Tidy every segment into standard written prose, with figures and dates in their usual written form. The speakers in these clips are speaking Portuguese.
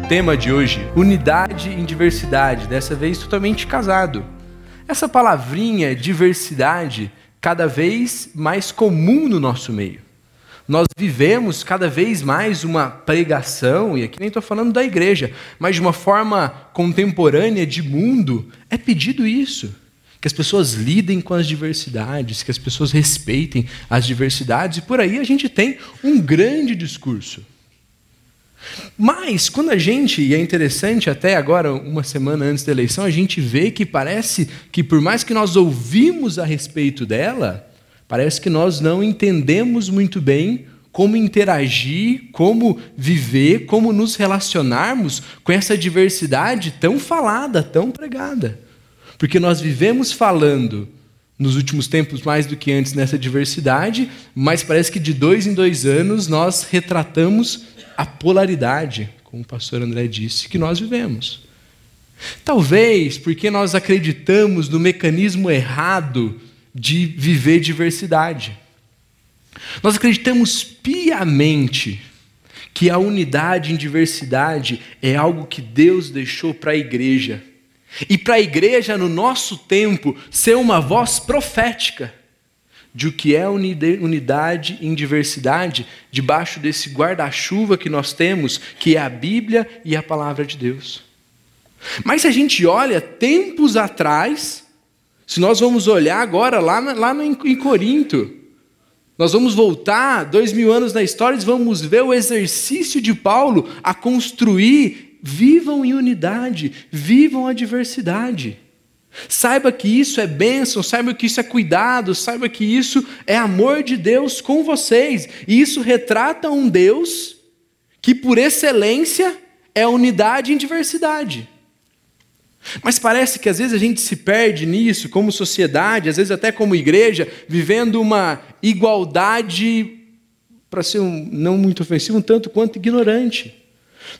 tema de hoje, unidade em diversidade, dessa vez totalmente casado. Essa palavrinha diversidade cada vez mais comum no nosso meio. Nós vivemos cada vez mais uma pregação, e aqui nem estou falando da igreja, mas de uma forma contemporânea de mundo, é pedido isso. Que as pessoas lidem com as diversidades, que as pessoas respeitem as diversidades, e por aí a gente tem um grande discurso. Mas quando a gente, e é interessante até agora, uma semana antes da eleição, a gente vê que parece que por mais que nós ouvimos a respeito dela, parece que nós não entendemos muito bem como interagir, como viver, como nos relacionarmos com essa diversidade tão falada, tão pregada. Porque nós vivemos falando, nos últimos tempos mais do que antes, nessa diversidade, mas parece que de 2 em 2 anos nós retratamos a polaridade, como o pastor André disse, que nós vivemos. Talvez porque nós acreditamos no mecanismo errado de viver diversidade. Nós acreditamos piamente que a unidade em diversidade é algo que Deus deixou para a igreja. E para a igreja, no nosso tempo, ser uma voz profética de o que é unidade em diversidade, debaixo desse guarda-chuva que nós temos, que é a Bíblia e a Palavra de Deus. Mas se a gente olha tempos atrás, se nós vamos olhar agora lá em Corinto, nós vamos voltar 2000 anos na história e vamos ver o exercício de Paulo a construir: vivam em unidade, vivam a diversidade. Saiba que isso é bênção, saiba que isso é cuidado, saiba que isso é amor de Deus com vocês. E isso retrata um Deus que, por excelência, é unidade em diversidade. Mas parece que às vezes a gente se perde nisso, como sociedade, às vezes até como igreja, vivendo uma igualdade, para ser não muito ofensivo, um tanto quanto ignorante.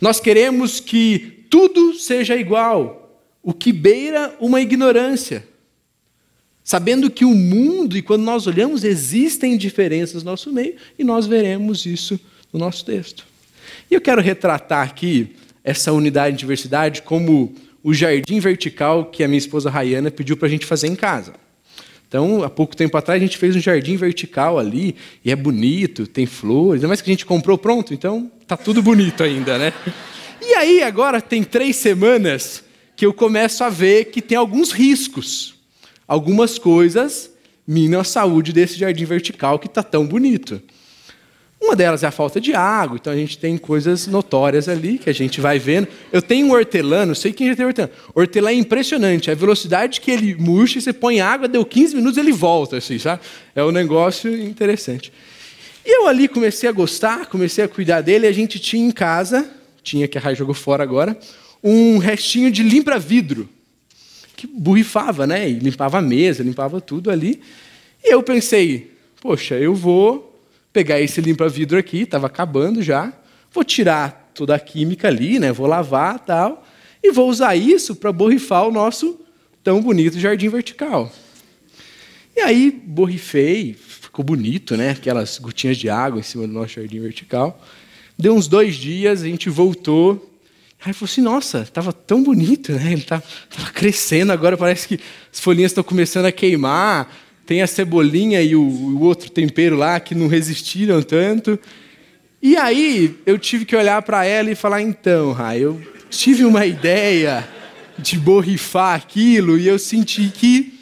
Nós queremos que tudo seja igual, o que beira uma ignorância. Sabendo que o mundo, e quando nós olhamos, existem diferenças no nosso meio, e nós veremos isso no nosso texto. E eu quero retratar aqui essa unidade e diversidade como o jardim vertical que a minha esposa Rayana pediu para a gente fazer em casa. Então, há pouco tempo atrás, a gente fez um jardim vertical ali, e é bonito, tem flores, ainda mais que a gente comprou pronto, então está tudo bonito ainda, né? E aí, agora, tem 3 semanas que eu começo a ver que tem alguns riscos. Algumas coisas minam a saúde desse jardim vertical que está tão bonito. Uma delas é a falta de água, então a gente tem coisas notórias ali que a gente vai vendo. Eu tenho um hortelã, não sei quem já tem hortelã. Hortelã é impressionante, a velocidade que ele murcha, você põe água, deu 15 minutos, ele volta, assim, sabe? É um negócio interessante. E eu ali comecei a gostar, comecei a cuidar dele, e a gente tinha em casa, que a Rai jogou fora agora, um restinho de limpa-vidro, que borrifava, né? E limpava a mesa, limpava tudo ali. E eu pensei, poxa, eu vou pegar esse limpa-vidro aqui, estava acabando já, vou tirar toda a química ali, né? Vou lavar e tal, e vou usar isso para borrifar o nosso tão bonito jardim vertical. E aí borrifei, ficou bonito, né? Aquelas gotinhas de água em cima do nosso jardim vertical. Deu uns 2 dias, a gente voltou. Aí falou assim, nossa, estava tão bonito, né? Ele estava crescendo, agora parece que as folhinhas estão começando a queimar. Tem a cebolinha e o outro tempero lá que não resistiram tanto. E aí eu tive que olhar para ela e falar, então, Rai, eu tive uma ideia de borrifar aquilo e eu senti que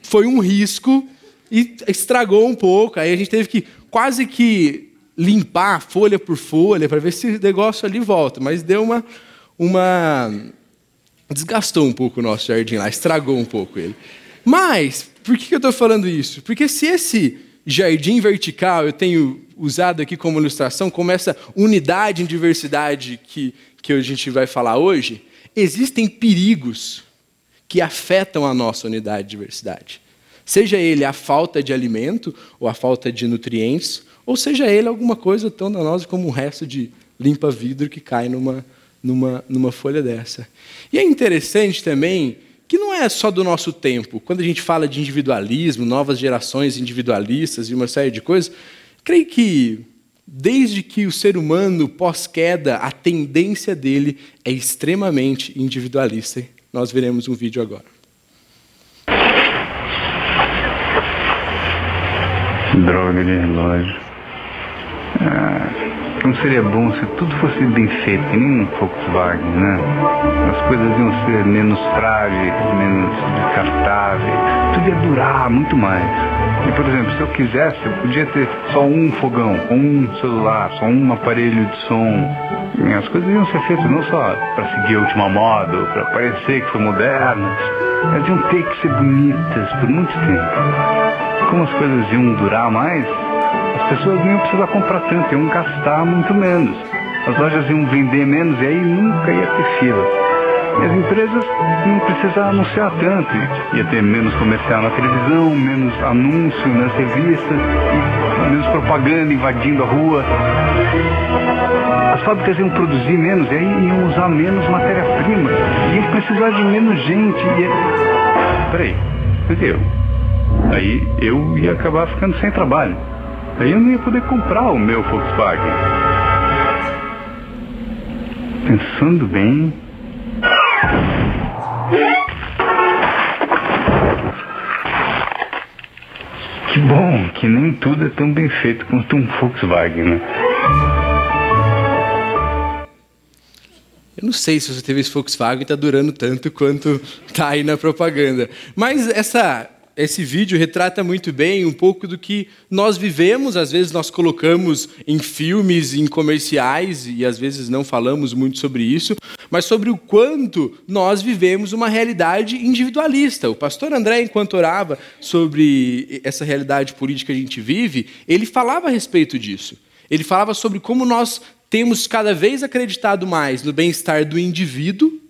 foi um risco e estragou um pouco. Aí a gente teve que quase que limpar folha por folha para ver se o negócio ali volta. Mas deu desgastou um pouco o nosso jardim lá, estragou um pouco ele. Mas, por que eu estou falando isso? Porque se esse jardim vertical eu tenho usado aqui como ilustração, como essa unidade em diversidade que a gente vai falar hoje, existem perigos que afetam a nossa unidade e diversidade. Seja ele a falta de alimento ou a falta de nutrientes, ou seja ele alguma coisa tão danosa como um resto de limpa-vidro que cai numa folha dessa. E é interessante também que não é só do nosso tempo. Quando a gente fala de individualismo, novas gerações individualistas e uma série de coisas, creio que desde que o ser humano, pós-queda, a tendência dele é extremamente individualista. Nós veremos um vídeo agora. Droga de relógio. Como seria bom se tudo fosse bem feito, que nem um Volkswagen, né? As coisas iam ser menos frágeis, menos descartáveis. Tudo ia durar muito mais. E, por exemplo, se eu quisesse, eu podia ter só um fogão, um celular, só um aparelho de som. As coisas iam ser feitas não só para seguir a última moda, ou para parecer que são modernas, mas iam ter que ser bonitas por muito tempo. Como as coisas iam durar mais, as pessoas não iam precisar comprar tanto, iam gastar muito menos. As lojas iam vender menos e aí nunca ia ter fila. E as empresas não precisavam anunciar tanto. Ia ter menos comercial na televisão, menos anúncio nas revistas, menos propaganda invadindo a rua. As fábricas iam produzir menos e aí iam usar menos matéria-prima. Iam precisar de menos gente. Peraí, mas Aí eu ia acabar ficando sem trabalho. Aí eu não ia poder comprar o meu Volkswagen. Pensando bem... Que bom que nem tudo é tão bem feito quanto um Volkswagen, né? Eu não sei se você teve esse Volkswagen e está durando tanto quanto está aí na propaganda. Mas esse vídeo retrata muito bem um pouco do que nós vivemos. Às vezes nós colocamos em filmes, em comerciais, e às vezes não falamos muito sobre isso, mas sobre o quanto nós vivemos uma realidade individualista. O pastor André, enquanto orava sobre essa realidade política que a gente vive, ele falava a respeito disso. Ele falava sobre como nós temos cada vez acreditado mais no bem-estar do indivíduo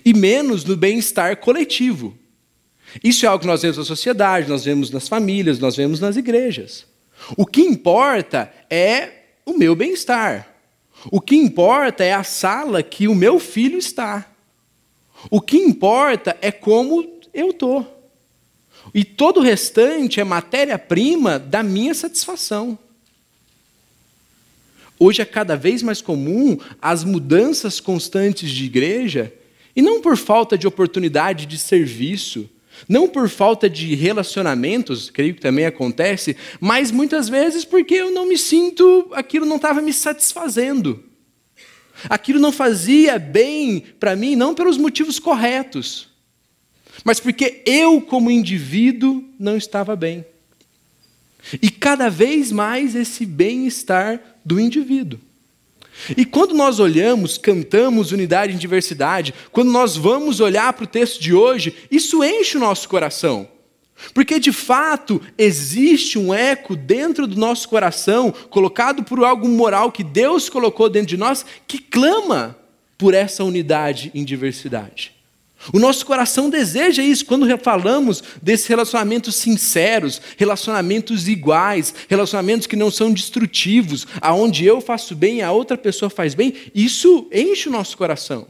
e menos no bem-estar coletivo. Isso é algo que nós vemos na sociedade, nós vemos nas famílias, nós vemos nas igrejas. O que importa é o meu bem-estar. O que importa é a sala que o meu filho está. O que importa é como eu estou. E todo o restante é matéria-prima da minha satisfação. Hoje é cada vez mais comum as mudanças constantes de igreja, e não por falta de oportunidade de serviço, não por falta de relacionamentos, creio que também acontece, mas muitas vezes porque eu não me sinto, aquilo não estava me satisfazendo. Aquilo não fazia bem para mim, não pelos motivos corretos, mas porque eu, como indivíduo, não estava bem. E cada vez mais esse bem-estar do indivíduo. E quando nós olhamos, cantamos unidade em diversidade, quando nós vamos olhar para o texto de hoje, isso enche o nosso coração. Porque, de fato, existe um eco dentro do nosso coração, colocado por algo moral que Deus colocou dentro de nós, que clama por essa unidade em diversidade. O nosso coração deseja isso quando falamos desses relacionamentos sinceros, relacionamentos iguais, relacionamentos que não são destrutivos, aonde eu faço bem e a outra pessoa faz bem, isso enche o nosso coração.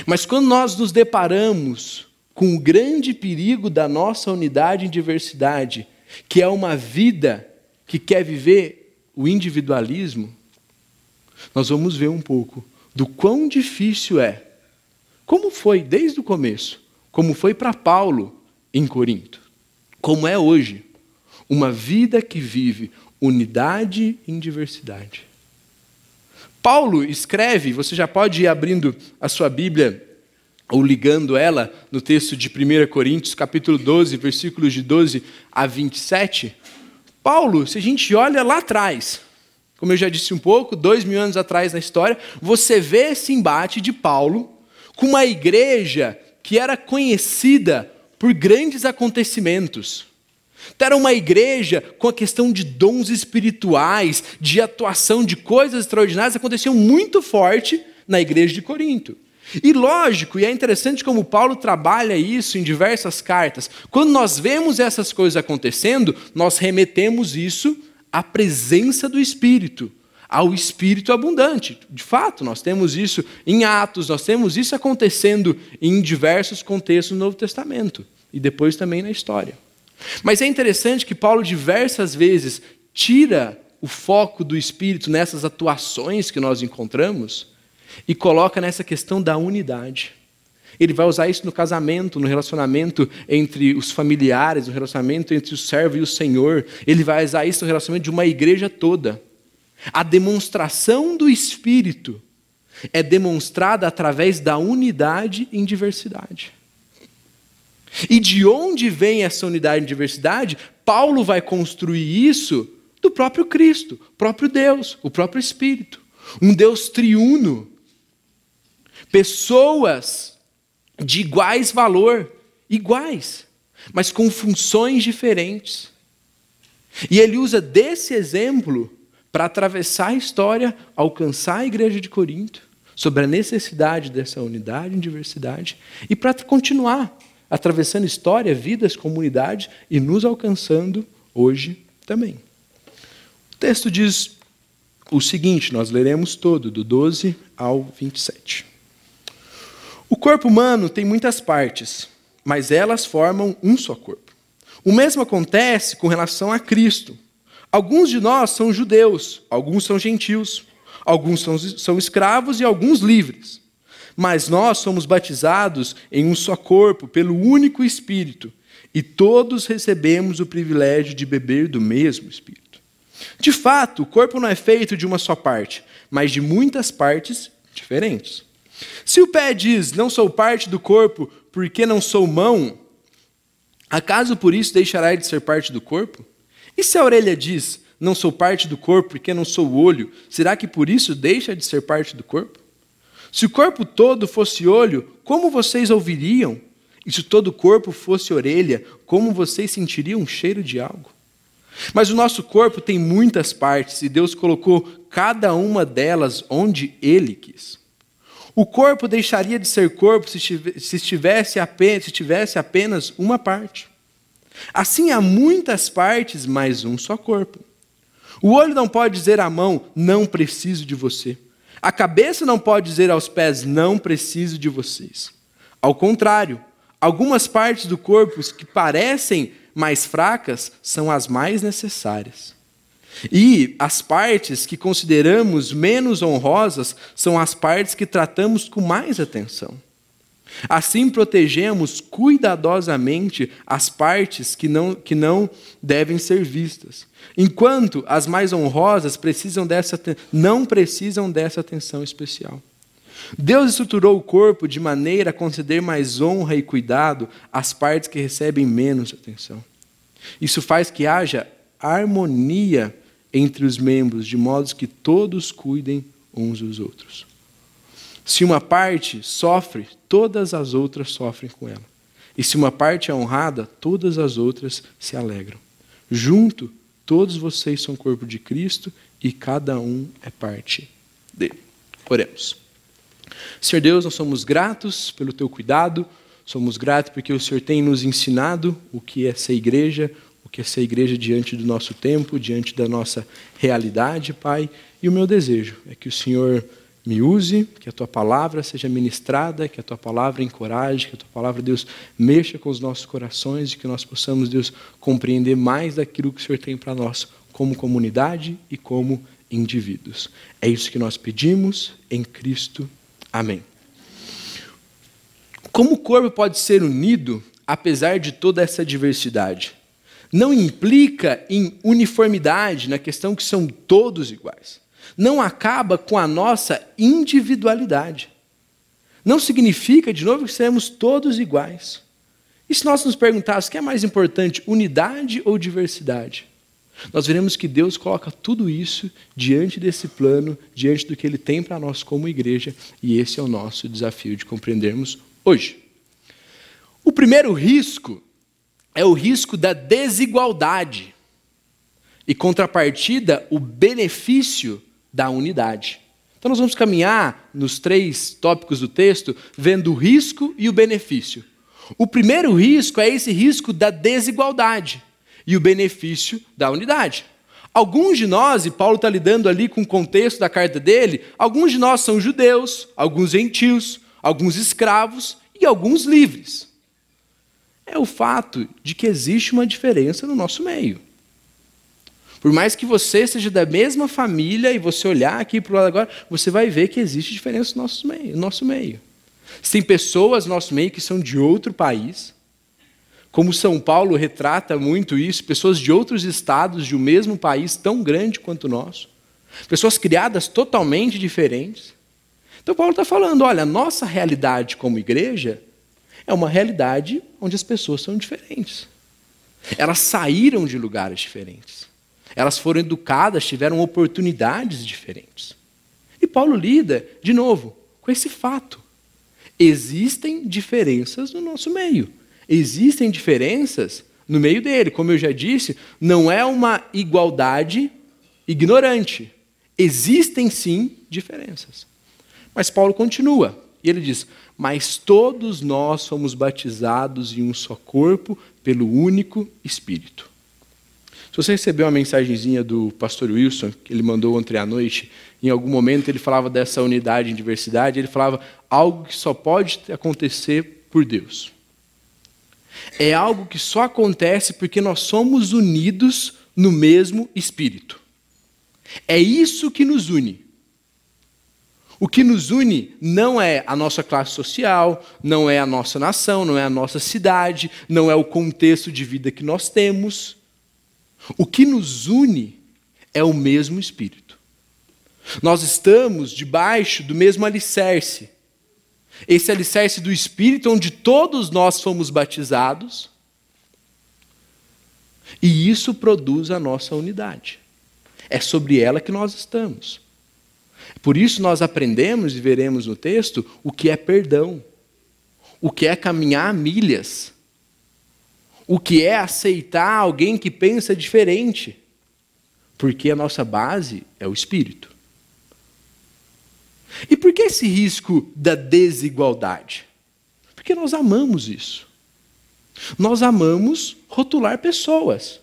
Mas quando nós nos deparamos com o grande perigo da nossa unidade em diversidade, que é uma vida que quer viver o individualismo, nós vamos ver um pouco do quão difícil é. Como foi desde o começo, como foi para Paulo em Corinto, como é hoje, uma vida que vive unidade em diversidade. Paulo escreve, você já pode ir abrindo a sua Bíblia ou ligando ela no texto de 1 Coríntios, capítulo 12, versículos de 12 a 27. Paulo, se a gente olha lá atrás, como eu já disse um pouco, 2000 anos atrás na história, você vê esse embate de Paulo com uma igreja que era conhecida por grandes acontecimentos. Era uma igreja com a questão de dons espirituais, de atuação de coisas extraordinárias, aconteciam muito forte na igreja de Corinto. E lógico, e é interessante como Paulo trabalha isso em diversas cartas, quando nós vemos essas coisas acontecendo, nós remetemos isso à presença do Espírito, ao Espírito abundante. De fato, nós temos isso em Atos, nós temos isso acontecendo em diversos contextos do Novo Testamento, e depois também na história. Mas é interessante que Paulo diversas vezes tira o foco do Espírito nessas atuações que nós encontramos e coloca nessa questão da unidade. Ele vai usar isso no casamento, no relacionamento entre os familiares, no relacionamento entre o servo e o Senhor. Ele vai usar isso no relacionamento de uma igreja toda. A demonstração do Espírito é demonstrada através da unidade em diversidade. E de onde vem essa unidade em diversidade? Paulo vai construir isso do próprio Cristo, o próprio Deus, o próprio Espírito. Um Deus triuno. Pessoas de iguais valor, iguais, mas com funções diferentes. E ele usa desse exemplo para atravessar a história, alcançar a igreja de Corinto, sobre a necessidade dessa unidade em diversidade, e para continuar atravessando história, vidas, comunidades, e nos alcançando hoje também. O texto diz o seguinte, nós leremos todo, do 12 ao 27. O corpo humano tem muitas partes, mas elas formam um só corpo. O mesmo acontece com relação a Cristo. Alguns de nós são judeus, alguns são gentios, alguns são escravos e alguns livres. Mas nós somos batizados em um só corpo, pelo único Espírito, e todos recebemos o privilégio de beber do mesmo Espírito. De fato, o corpo não é feito de uma só parte, mas de muitas partes diferentes. Se o pé diz, não sou parte do corpo porque não sou mão, acaso por isso deixará de ser parte do corpo? E se a orelha diz, não sou parte do corpo porque não sou olho, será que por isso deixa de ser parte do corpo? Se o corpo todo fosse olho, como vocês ouviriam? E se todo o corpo fosse orelha, como vocês sentiriam um cheiro de algo? Mas o nosso corpo tem muitas partes e Deus colocou cada uma delas onde Ele quis. O corpo deixaria de ser corpo se tivesse apenas uma parte. Assim há muitas partes, mas um só corpo. O olho não pode dizer à mão, não preciso de você. A cabeça não pode dizer aos pés, não preciso de vocês. Ao contrário, algumas partes do corpo que parecem mais fracas são as mais necessárias. E as partes que consideramos menos honrosas são as partes que tratamos com mais atenção. Assim protegemos cuidadosamente as partes que não devem ser vistas, enquanto as mais honrosas não precisam dessa atenção especial. Deus estruturou o corpo de maneira a conceder mais honra e cuidado às partes que recebem menos atenção. Isso faz que haja harmonia entre os membros, de modo que todos cuidem uns dos outros. Se uma parte sofre, todas as outras sofrem com ela. E se uma parte é honrada, todas as outras se alegram. Junto, todos vocês são corpo de Cristo e cada um é parte dele. Oremos. Senhor Deus, nós somos gratos pelo teu cuidado, somos gratos porque o Senhor tem nos ensinado o que é ser igreja, o que é ser igreja diante do nosso tempo, diante da nossa realidade, Pai. E o meu desejo é que o Senhor me use, que a Tua palavra seja ministrada, que a Tua palavra encoraje, que a Tua palavra, Deus, mexa com os nossos corações e que nós possamos, Deus, compreender mais daquilo que o Senhor tem para nós, como comunidade e como indivíduos. É isso que nós pedimos em Cristo. Amém. Como o corpo pode ser unido, apesar de toda essa diversidade? Não implica em uniformidade na questão que são todos iguais. Não acaba com a nossa individualidade. Não significa, de novo, que seremos todos iguais. E se nós nos perguntássemos o que é mais importante, unidade ou diversidade? Nós veremos que Deus coloca tudo isso diante desse plano, diante do que Ele tem para nós como igreja, e esse é o nosso desafio de compreendermos hoje. O primeiro risco é o risco da desigualdade. E, contrapartida, o benefício da unidade. Então, nós vamos caminhar nos 3 tópicos do texto, vendo o risco e o benefício. O primeiro risco é esse risco da desigualdade e o benefício da unidade. Alguns de nós, e Paulo está lidando ali com o contexto da carta dele, alguns de nós são judeus, alguns gentios, alguns escravos e alguns livres. É o fato de que existe uma diferença no nosso meio. Por mais que você seja da mesma família e você olhar aqui para o lado agora, você vai ver que existe diferença no nosso meio. Tem pessoas no nosso meio que são de outro país, como São Paulo retrata muito isso, pessoas de outros estados de um mesmo país tão grande quanto o nosso, pessoas criadas totalmente diferentes. Então Paulo está falando, olha, a nossa realidade como igreja é uma realidade onde as pessoas são diferentes. Elas saíram de lugares diferentes. Elas foram educadas, tiveram oportunidades diferentes. E Paulo lida, de novo, com esse fato. Existem diferenças no nosso meio. Existem diferenças no meio dele. Como eu já disse, não é uma igualdade ignorante. Existem sim diferenças. Mas Paulo continua, e ele diz, mas todos nós fomos batizados em um só corpo pelo único Espírito. Se você recebeu uma mensagenzinha do pastor Wilson, que ele mandou ontem à noite, em algum momento ele falava dessa unidade em diversidade, ele falava algo que só pode acontecer por Deus. É algo que só acontece porque nós somos unidos no mesmo Espírito. É isso que nos une. O que nos une não é a nossa classe social, não é a nossa nação, não é a nossa cidade, não é o contexto de vida que nós temos. O que nos une é o mesmo Espírito. Nós estamos debaixo do mesmo alicerce. Esse alicerce do Espírito, onde todos nós fomos batizados, e isso produz a nossa unidade. É sobre ela que nós estamos. Por isso nós aprendemos e veremos no texto o que é perdão, o que é caminhar milhas, o que é aceitar alguém que pensa diferente, porque a nossa base é o Espírito. E por que esse risco da desigualdade? Porque nós amamos isso. Nós amamos rotular pessoas.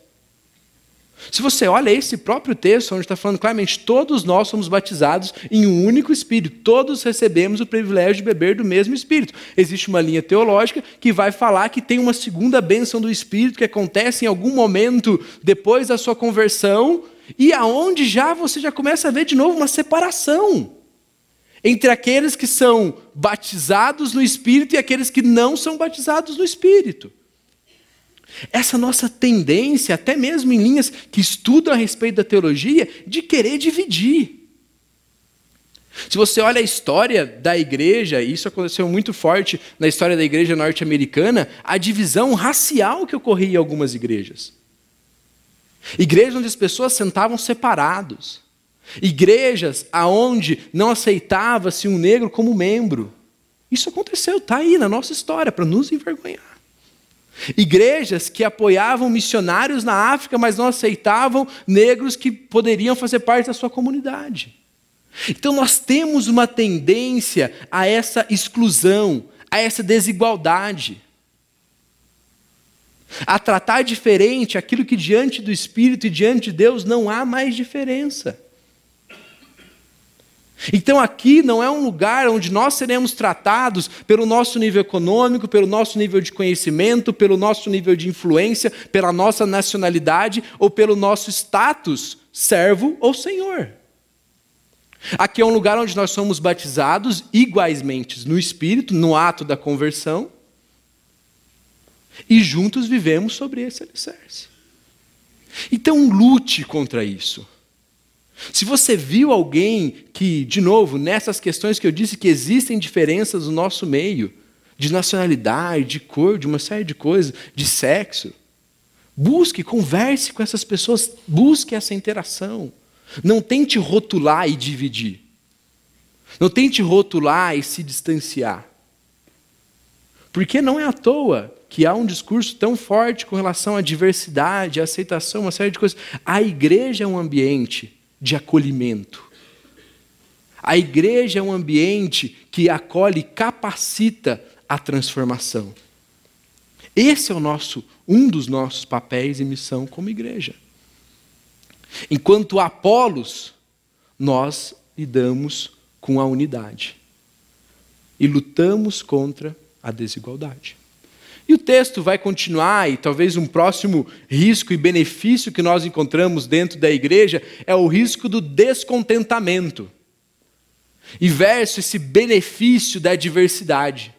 Se você olha esse próprio texto, onde está falando claramente, todos nós somos batizados em um único Espírito, todos recebemos o privilégio de beber do mesmo Espírito. Existe uma linha teológica que vai falar que tem uma segunda bênção do Espírito que acontece em algum momento depois da sua conversão, e aonde você já começa a ver de novo uma separação entre aqueles que são batizados no Espírito e aqueles que não são batizados no Espírito. Essa nossa tendência, até mesmo em linhas que estudam a respeito da teologia, de querer dividir. Se você olha a história da igreja, e isso aconteceu muito forte na história da igreja norte-americana, a divisão racial que ocorria em algumas igrejas. Igrejas onde as pessoas sentavam separados. Igrejas onde não aceitava-se um negro como membro. Isso aconteceu, está aí na nossa história, para nos envergonhar. Igrejas que apoiavam missionários na África, mas não aceitavam negros que poderiam fazer parte da sua comunidade. Então nós temos uma tendência a essa exclusão, a essa desigualdade. A tratar diferente aquilo que diante do Espírito e diante de Deus não há mais diferença. Então aqui não é um lugar onde nós seremos tratados pelo nosso nível econômico, pelo nosso nível de conhecimento, pelo nosso nível de influência, pela nossa nacionalidade ou pelo nosso status, servo ou senhor. Aqui é um lugar onde nós somos batizados igualmente no Espírito, no ato da conversão, e juntos vivemos sobre esse alicerce. Então lute contra isso. Se você viu alguém que, de novo, nessas questões que eu disse que existem diferenças no nosso meio, de nacionalidade, de cor, de uma série de coisas, de sexo, busque, converse com essas pessoas, busque essa interação. Não tente rotular e dividir. Não tente rotular e se distanciar. Porque não é à toa que há um discurso tão forte com relação à diversidade, à aceitação, uma série de coisas. A igreja é um ambiente de acolhimento. A igreja é um ambiente que acolhe e capacita a transformação. Esse é um dos nossos papéis e missão como igreja. Enquanto Apolos, nós lidamos com a unidade e lutamos contra a desigualdade. E o texto vai continuar, e talvez um próximo risco e benefício que nós encontramos dentro da igreja é o risco do descontentamento. E verso esse benefício da diversidade.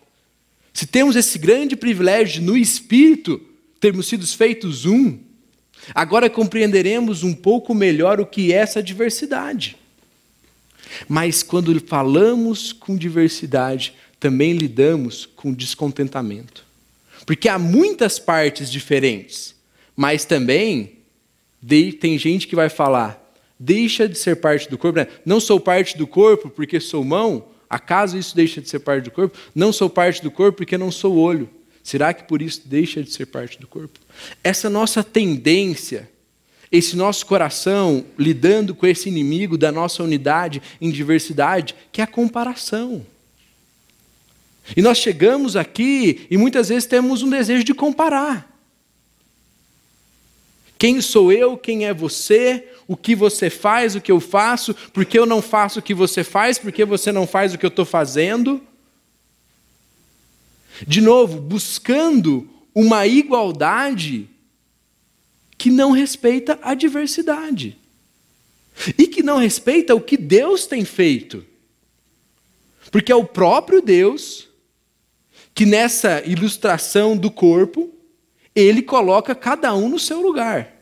Se temos esse grande privilégio de, no Espírito, termos sido feitos um, agora compreenderemos um pouco melhor o que é essa diversidade. Mas quando falamos com diversidade, também lidamos com descontentamento. Porque há muitas partes diferentes, mas também tem gente que vai falar, deixa de ser parte do corpo, né? Não sou parte do corpo porque sou mão, acaso isso deixa de ser parte do corpo? Não sou parte do corpo porque não sou olho, será que por isso deixa de ser parte do corpo? Essa nossa tendência, esse nosso coração lidando com esse inimigo da nossa unidade em diversidade, que é a comparação. E nós chegamos aqui e muitas vezes temos um desejo de comparar. Quem sou eu, quem é você, o que você faz, o que eu faço, por que eu não faço o que você faz, por que você não faz o que eu estou fazendo. De novo, buscando uma igualdade que não respeita a diversidade. E que não respeita o que Deus tem feito. Porque é o próprio Deus que nessa ilustração do corpo, ele coloca cada um no seu lugar.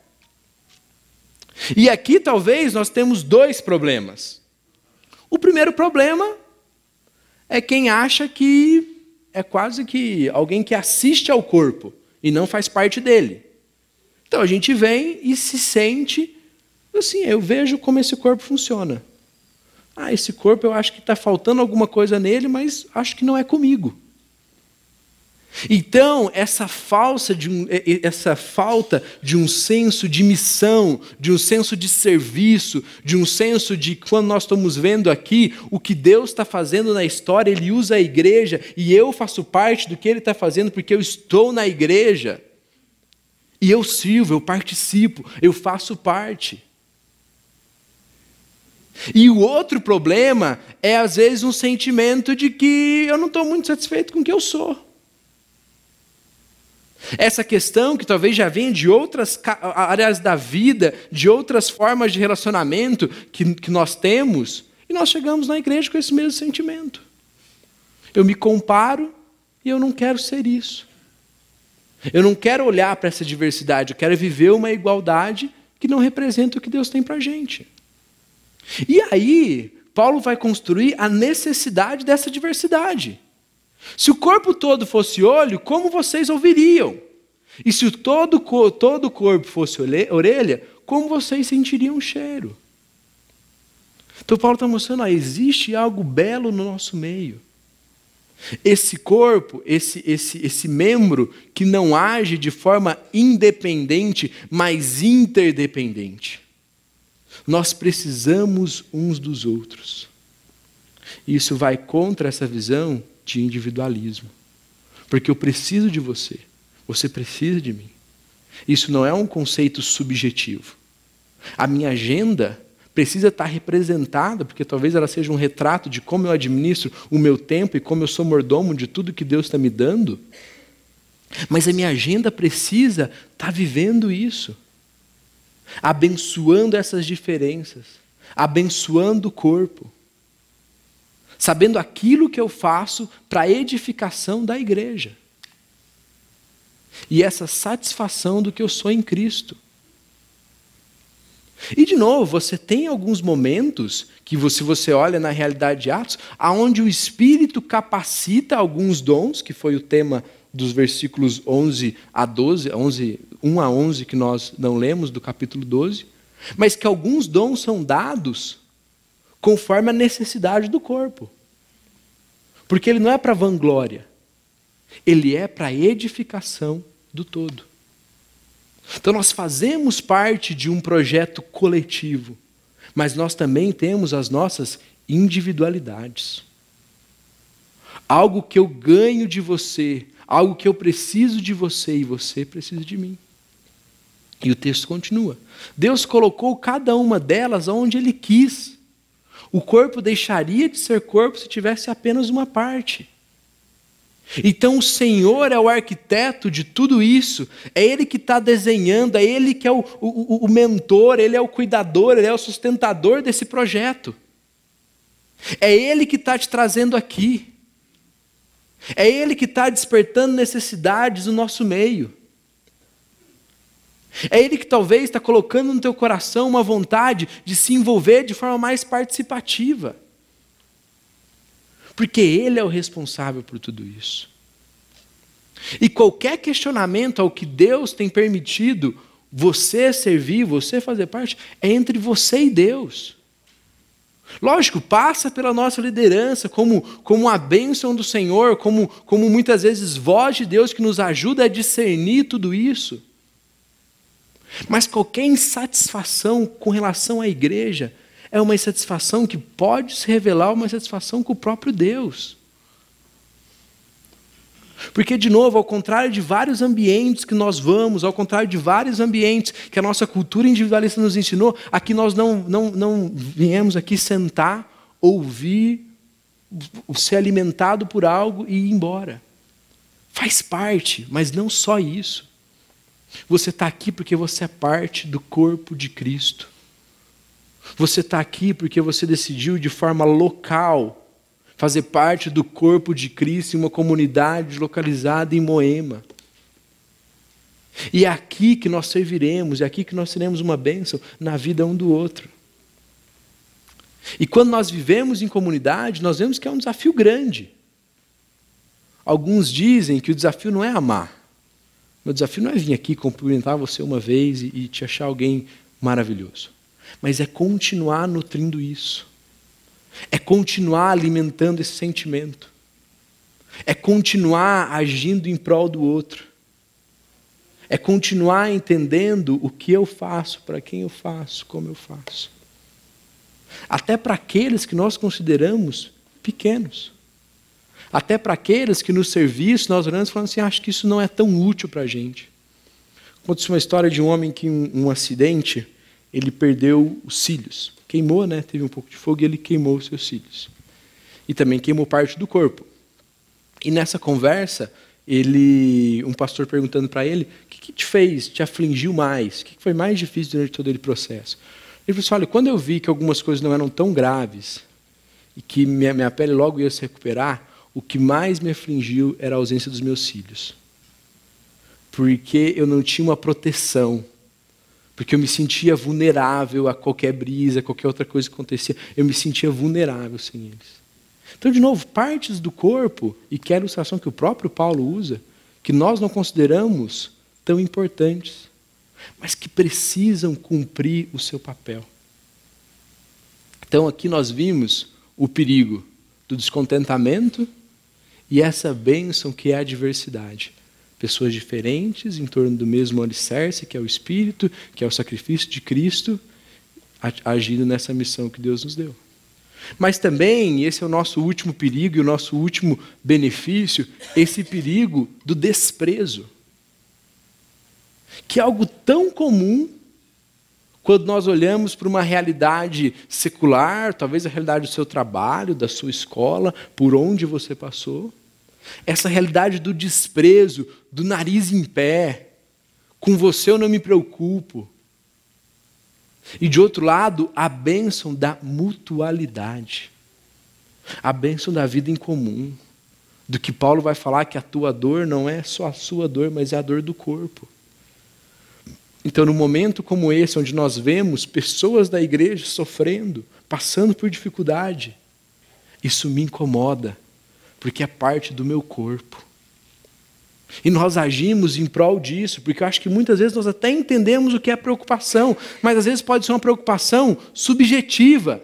E aqui talvez nós temos dois problemas. O primeiro problema é quem acha que é quase que alguém que assiste ao corpo e não faz parte dele. Então a gente vem e se sente assim, eu vejo como esse corpo funciona. Esse corpo eu acho que está faltando alguma coisa nele, mas acho que não é comigo. Então, essa falta de um senso de missão, de um senso de serviço, de um senso de quando nós estamos vendo aqui o que Deus está fazendo na história, Ele usa a igreja e eu faço parte do que Ele está fazendo porque eu estou na igreja. E eu sirvo, eu participo, eu faço parte. E o outro problema é, às vezes, um sentimento de que eu não estou muito satisfeito com o que eu sou. Essa questão que talvez já venha de outras áreas da vida, de outras formas de relacionamento que nós temos, e nós chegamos na igreja com esse mesmo sentimento. Eu me comparo e eu não quero ser isso. Eu não quero olhar para essa diversidade, eu quero viver uma igualdade que não representa o que Deus tem para a gente. E aí, Paulo vai construir a necessidade dessa diversidade. Se o corpo todo fosse olho, como vocês ouviriam? E se todo o corpo fosse orelha, como vocês sentiriam o cheiro? Então Paulo está mostrando, existe algo belo no nosso meio. Esse corpo, esse membro que não age de forma independente, mas interdependente. Nós precisamos uns dos outros. Isso vai contra essa visão de individualismo. Porque eu preciso de você, você precisa de mim. Isso não é um conceito subjetivo. A minha agenda precisa estar representada, porque talvez ela seja um retrato de como eu administro o meu tempo e como eu sou mordomo de tudo que Deus está me dando. Mas a minha agenda precisa estar vivendo isso. Abençoando essas diferenças, abençoando o corpo, sabendo aquilo que eu faço para a edificação da igreja. E essa satisfação do que eu sou em Cristo. E de novo, você tem alguns momentos que se você olha na realidade de Atos, aonde o Espírito capacita alguns dons, que foi o tema dos versículos 11 a 12, 1 a 11 que nós não lemos do capítulo 12, mas que alguns dons são dados conforme a necessidade do corpo. Porque ele não é para vanglória, ele é para edificação do todo. Então nós fazemos parte de um projeto coletivo, mas nós também temos as nossas individualidades. Algo que eu ganho de você, algo que eu preciso de você e você precisa de mim. E o texto continua. Deus colocou cada uma delas onde Ele quis. O corpo deixaria de ser corpo se tivesse apenas uma parte. Então o Senhor é o arquiteto de tudo isso, é Ele que está desenhando, é Ele que é o mentor, Ele é o cuidador, Ele é o sustentador desse projeto. É Ele que está te trazendo aqui. É Ele que está despertando necessidades no nosso meio. É Ele que talvez está colocando no teu coração uma vontade de se envolver de forma mais participativa. Porque Ele é o responsável por tudo isso. E qualquer questionamento ao que Deus tem permitido você servir, você fazer parte, é entre você e Deus. Lógico, passa pela nossa liderança como a bênção do Senhor, como muitas vezes voz de Deus que nos ajuda a discernir tudo isso. Mas qualquer insatisfação com relação à igreja é uma insatisfação que pode se revelar uma insatisfação com o próprio Deus. Porque, de novo, ao contrário de vários ambientes que nós vamos, ao contrário de vários ambientes que a nossa cultura individualista nos ensinou, aqui nós não viemos aqui sentar, ouvir, ser alimentado por algo e ir embora. Faz parte, mas não só isso. Você está aqui porque você é parte do corpo de Cristo. Você está aqui porque você decidiu de forma local fazer parte do corpo de Cristo em uma comunidade localizada em Moema. E é aqui que nós serviremos, é aqui que nós teremos uma bênção na vida um do outro. E quando nós vivemos em comunidade, nós vemos que é um desafio grande. Alguns dizem que o desafio não é amar. Meu desafio não é vir aqui cumprimentar você uma vez e te achar alguém maravilhoso. Mas é continuar nutrindo isso. É continuar alimentando esse sentimento. É continuar agindo em prol do outro. É continuar entendendo o que eu faço, para quem eu faço, como eu faço. Até para aqueles que nós consideramos pequenos. Até para aqueles que no serviço nós olhamos e falamos assim, acho que isso não é tão útil para a gente. Conta-se uma história de um homem que em um acidente, ele perdeu os cílios. Queimou, né? Teve um pouco de fogo e ele queimou os seus cílios. E também queimou parte do corpo. E nessa conversa, um pastor perguntando para ele, o que te fez, te afligiu mais? O que foi mais difícil durante todo aquele processo? Ele falou assim, olha, quando eu vi que algumas coisas não eram tão graves e que minha pele logo ia se recuperar, o que mais me afligiu era a ausência dos meus cílios. Porque eu não tinha uma proteção. Porque eu me sentia vulnerável a qualquer brisa, a qualquer outra coisa que acontecia. Eu me sentia vulnerável sem eles. Então, de novo, partes do corpo, e que é a ilustração que o próprio Paulo usa, que nós não consideramos tão importantes, mas que precisam cumprir o seu papel. Então, aqui nós vimos o perigo do descontentamento e essa bênção que é a diversidade. Pessoas diferentes em torno do mesmo alicerce, que é o Espírito, que é o sacrifício de Cristo, agindo nessa missão que Deus nos deu. Mas também, esse é o nosso último perigo e o nosso último benefício, esse perigo do desprezo. Que é algo tão comum quando nós olhamos para uma realidade secular, talvez a realidade do seu trabalho, da sua escola, por onde você passou. Essa realidade do desprezo, do nariz em pé, com você eu não me preocupo. E de outro lado, a bênção da mutualidade, a bênção da vida em comum, do que Paulo vai falar que a tua dor não é só a sua dor, mas é a dor do corpo. Então, num momento como esse, onde nós vemos pessoas da igreja sofrendo, passando por dificuldade, isso me incomoda, porque é parte do meu corpo. E nós agimos em prol disso, porque eu acho que muitas vezes nós até entendemos o que é preocupação, mas às vezes pode ser uma preocupação subjetiva,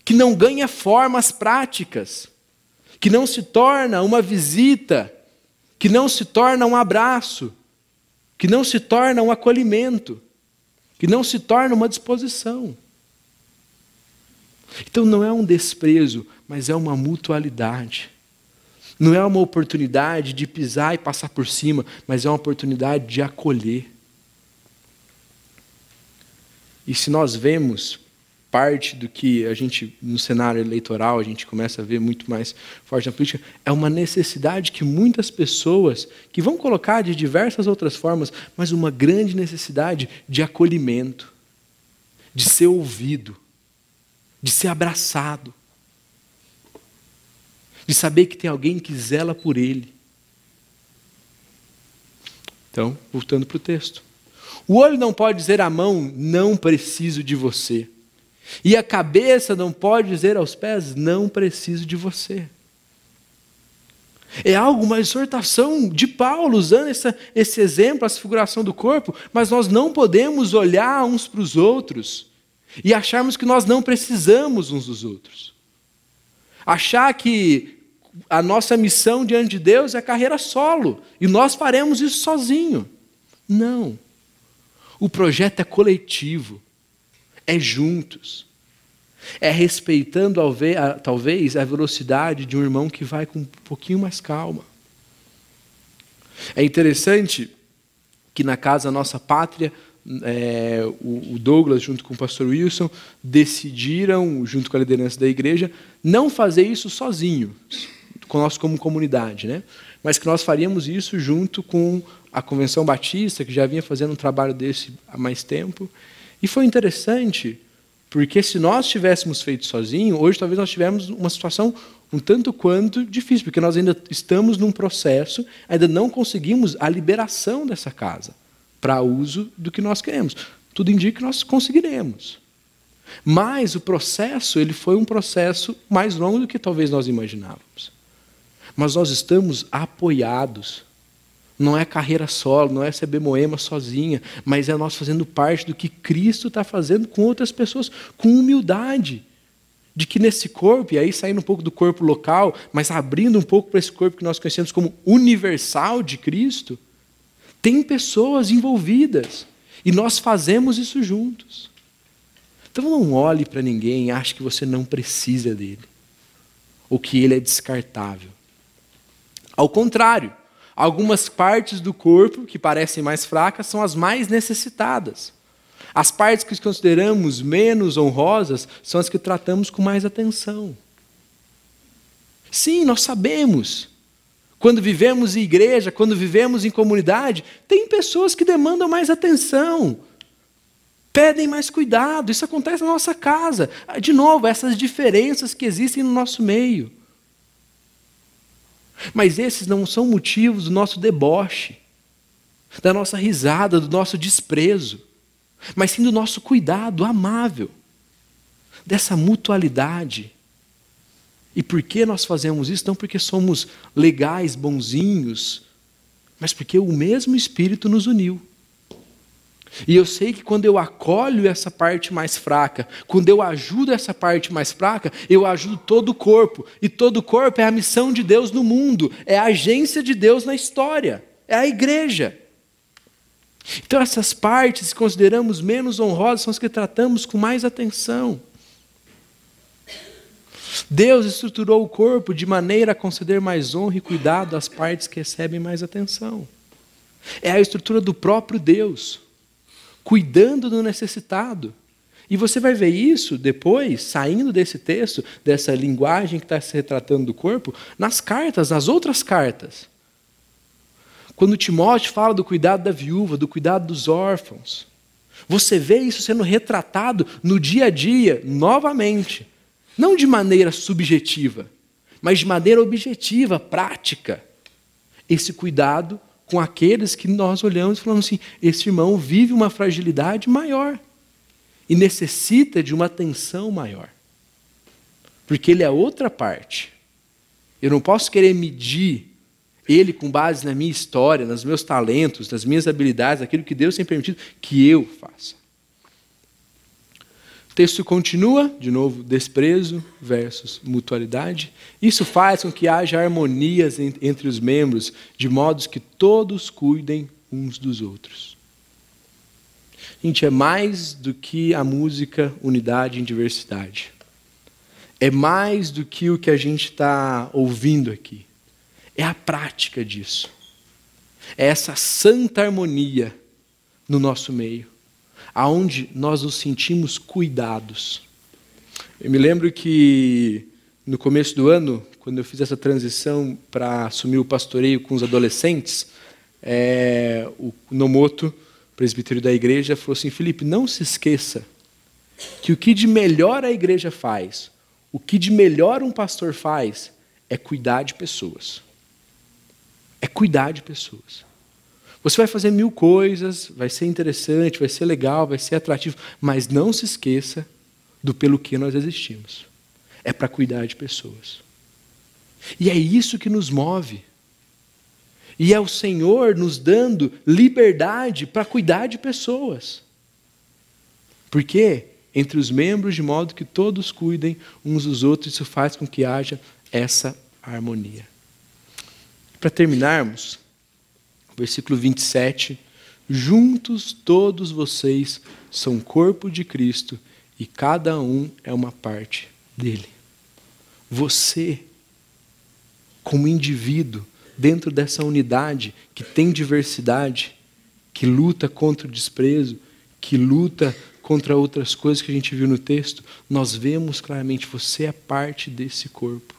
que não ganha formas práticas, que não se torna uma visita, que não se torna um abraço, que não se torna um acolhimento, que não se torna uma disposição. Então não é um desprezo, mas é uma mutualidade. Não é uma oportunidade de pisar e passar por cima, mas é uma oportunidade de acolher. E se nós vemos parte do que a gente, no cenário eleitoral, a gente começa a ver muito mais forte na política, é uma necessidade que muitas pessoas, que vão colocar de diversas outras formas, mas uma grande necessidade de acolhimento, de ser ouvido, de ser abraçado, de saber que tem alguém que zela por ele. Então, voltando para o texto. O olho não pode dizer à mão, não preciso de você. E a cabeça não pode dizer aos pés, não preciso de você. É uma exortação de Paulo, usando esse exemplo, essa figuração do corpo, mas nós não podemos olhar uns para os outros e acharmos que nós não precisamos uns dos outros. Achar que a nossa missão diante de Deus é carreira solo, e nós faremos isso sozinho. Não. O projeto é coletivo. É juntos. É respeitando, talvez, a velocidade de um irmão que vai com um pouquinho mais calma. É interessante que na Casa Nossa Pátria, o Douglas, junto com o pastor Wilson, decidiram, junto com a liderança da igreja, não fazer isso sozinho, nós como comunidade, né? Mas que nós faríamos isso junto com a Convenção Batista, que já vinha fazendo um trabalho desse há mais tempo. E foi interessante, porque se nós tivéssemos feito sozinho, hoje talvez nós tivéssemos uma situação um tanto quanto difícil, porque nós ainda estamos num processo, ainda não conseguimos a liberação dessa casa para uso do que nós queremos. Tudo indica que nós conseguiremos. Mas o processo, ele foi um processo mais longo do que talvez nós imaginávamos. Mas nós estamos apoiados. Não é carreira solo, não é CB Moema sozinha, mas é nós fazendo parte do que Cristo está fazendo com outras pessoas, com humildade. De que nesse corpo, e aí saindo um pouco do corpo local, mas abrindo um pouco para esse corpo que nós conhecemos como universal de Cristo, tem pessoas envolvidas. E nós fazemos isso juntos. Então não olhe para ninguém e ache que você não precisa dele. Ou que ele é descartável. Ao contrário, algumas partes do corpo que parecem mais fracas são as mais necessitadas. As partes que consideramos menos honrosas são as que tratamos com mais atenção. Sim, nós sabemos. Quando vivemos em igreja, quando vivemos em comunidade, tem pessoas que demandam mais atenção, pedem mais cuidado. Isso acontece na nossa casa. De novo, essas diferenças que existem no nosso meio. Mas esses não são motivos do nosso deboche, da nossa risada, do nosso desprezo, mas sim do nosso cuidado amável, dessa mutualidade. E por que nós fazemos isso? Não porque somos legais, bonzinhos, mas porque o mesmo Espírito nos uniu. E eu sei que quando eu acolho essa parte mais fraca, quando eu ajudo essa parte mais fraca, eu ajudo todo o corpo. E todo o corpo é a missão de Deus no mundo, é a agência de Deus na história, é a igreja. Então essas partes que consideramos menos honrosas são as que tratamos com mais atenção. Deus estruturou o corpo de maneira a conceder mais honra e cuidado às partes que recebem mais atenção. É a estrutura do próprio Deus, cuidando do necessitado. E você vai ver isso depois, saindo desse texto, dessa linguagem que está se retratando do corpo, nas cartas, nas outras cartas. Quando Timóteo fala do cuidado da viúva, do cuidado dos órfãos, você vê isso sendo retratado no dia a dia, novamente. Não de maneira subjetiva, mas de maneira objetiva, prática. Esse cuidado com aqueles que nós olhamos e falamos assim, esse irmão vive uma fragilidade maior e necessita de uma atenção maior. Porque ele é outra parte. Eu não posso querer medir ele com base na minha história, nos meus talentos, nas minhas habilidades, aquilo que Deus tem permitido que eu faça. O texto continua, de novo, desprezo versus mutualidade. Isso faz com que haja harmonias entre os membros, de modo que todos cuidem uns dos outros. Gente, é mais do que a música Unidade em Diversidade. É mais do que o que a gente está ouvindo aqui. É a prática disso. É essa santa harmonia no nosso meio, aonde nós nos sentimos cuidados. Eu me lembro que no começo do ano, quando eu fiz essa transição para assumir o pastoreio com os adolescentes, o Nomoto, presbítero da igreja, falou assim: Felipe, não se esqueça que o que de melhor a igreja faz, o que de melhor um pastor faz, é cuidar de pessoas. É cuidar de pessoas. Você vai fazer 1000 coisas, vai ser interessante, vai ser legal, vai ser atrativo, mas não se esqueça do pelo que nós existimos. É para cuidar de pessoas. E é isso que nos move. E é o Senhor nos dando liberdade para cuidar de pessoas. Por quê? Entre os membros, de modo que todos cuidem uns dos outros, isso faz com que haja essa harmonia. Para terminarmos, versículo 27, juntos todos vocês são corpo de Cristo e cada um é uma parte dele. Você, como indivíduo, dentro dessa unidade que tem diversidade, que luta contra o desprezo, que luta contra outras coisas que a gente viu no texto, nós vemos claramente, você é parte desse corpo.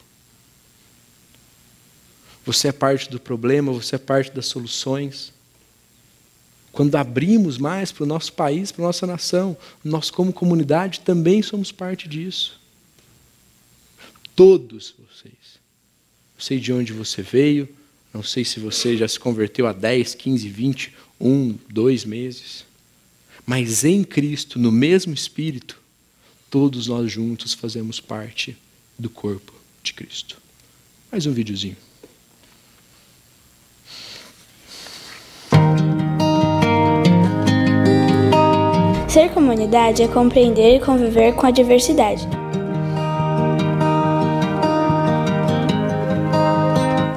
Você é parte do problema, você é parte das soluções. Quando abrimos mais para o nosso país, para a nossa nação, nós como comunidade também somos parte disso. Todos vocês. Não sei de onde você veio, não sei se você já se converteu há 10, 15, 20, 1, 2 meses. Mas em Cristo, no mesmo Espírito, todos nós juntos fazemos parte do corpo de Cristo. Mais um videozinho. Ser comunidade é compreender e conviver com a diversidade.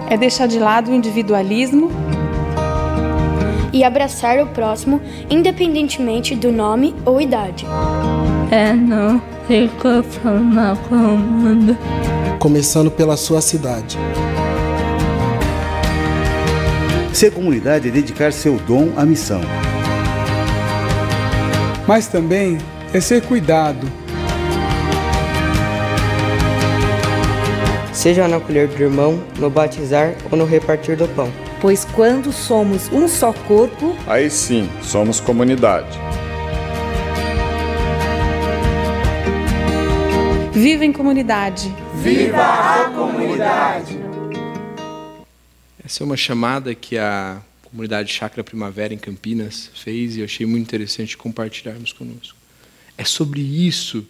É deixar de lado o individualismo e abraçar o próximo, independentemente do nome ou idade. É não se conformar com o mundo. Começando pela sua cidade. Ser comunidade é dedicar seu dom à missão. Mas também é ser cuidado. Seja no acolher do irmão, no batizar ou no repartir do pão. Pois quando somos um só corpo, aí sim, somos comunidade. Viva em comunidade. Viva a comunidade! Essa é uma chamada que a comunidade Chácara Primavera em Campinas fez e eu achei muito interessante compartilharmos conosco. É sobre isso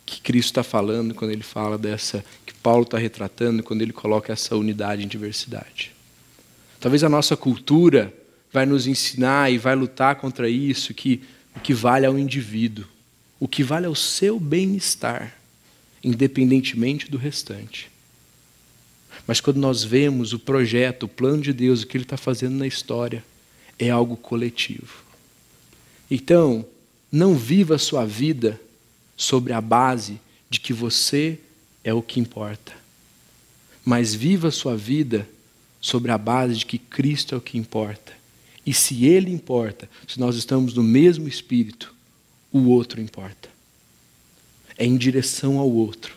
que Cristo está falando quando ele fala dessa, que Paulo está retratando quando ele coloca essa unidade em diversidade. Talvez a nossa cultura vai nos ensinar e vai lutar contra isso, que o que vale é o indivíduo, o que vale é o seu bem-estar, independentemente do restante. Mas quando nós vemos o projeto, o plano de Deus, o que Ele está fazendo na história, é algo coletivo. Então, não viva a sua vida sobre a base de que você é o que importa. Mas viva a sua vida sobre a base de que Cristo é o que importa. E se Ele importa, se nós estamos no mesmo Espírito, o outro importa. É em direção ao outro.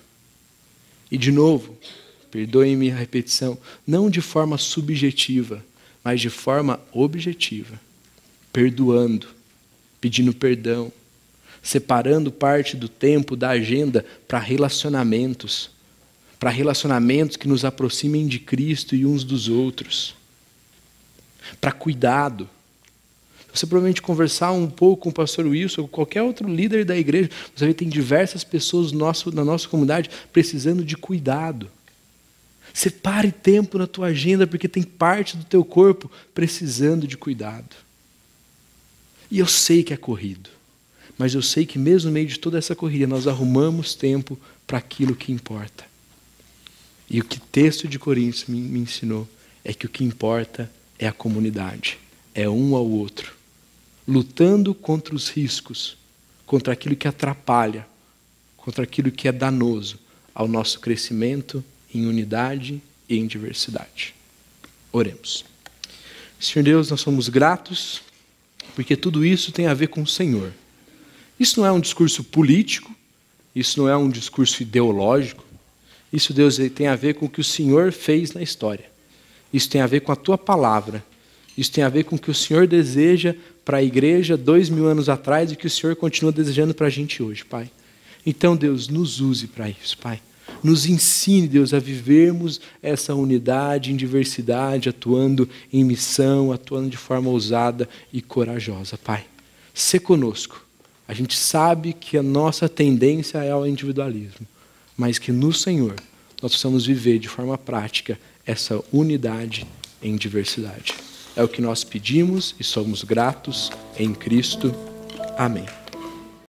E de novo, perdoem-me a repetição, não de forma subjetiva, mas de forma objetiva. Perdoando, pedindo perdão, separando parte do tempo, da agenda para relacionamentos que nos aproximem de Cristo e uns dos outros. Para cuidado. Você provavelmente conversar um pouco com o pastor Wilson ou qualquer outro líder da igreja, você vê que tem diversas pessoas na nossa comunidade precisando de cuidado. Separe tempo na tua agenda, porque tem parte do teu corpo precisando de cuidado. E eu sei que é corrido, mas eu sei que mesmo no meio de toda essa corrida, nós arrumamos tempo para aquilo que importa. E o que o texto de Coríntios me ensinou é que o que importa é a comunidade, é um ao outro, lutando contra os riscos, contra aquilo que atrapalha, contra aquilo que é danoso ao nosso crescimento em unidade e em diversidade. Oremos. Senhor Deus, nós somos gratos, porque tudo isso tem a ver com o Senhor. Isso não é um discurso político, Isso não é um discurso ideológico. Isso, Deus, tem a ver com o que o Senhor fez na história. Isso tem a ver com a tua palavra. Isso tem a ver com o que o Senhor deseja para a igreja 2000 anos atrás e que o Senhor continua desejando para a gente hoje, Pai. Então, Deus, nos use para isso, Pai. Nos ensine, Deus, a vivermos essa unidade em diversidade, atuando em missão, atuando de forma ousada e corajosa, Pai. Sê conosco. A gente sabe que a nossa tendência é ao individualismo, mas que no Senhor nós possamos viver de forma prática essa unidade em diversidade. É o que nós pedimos e somos gratos em Cristo. Amém.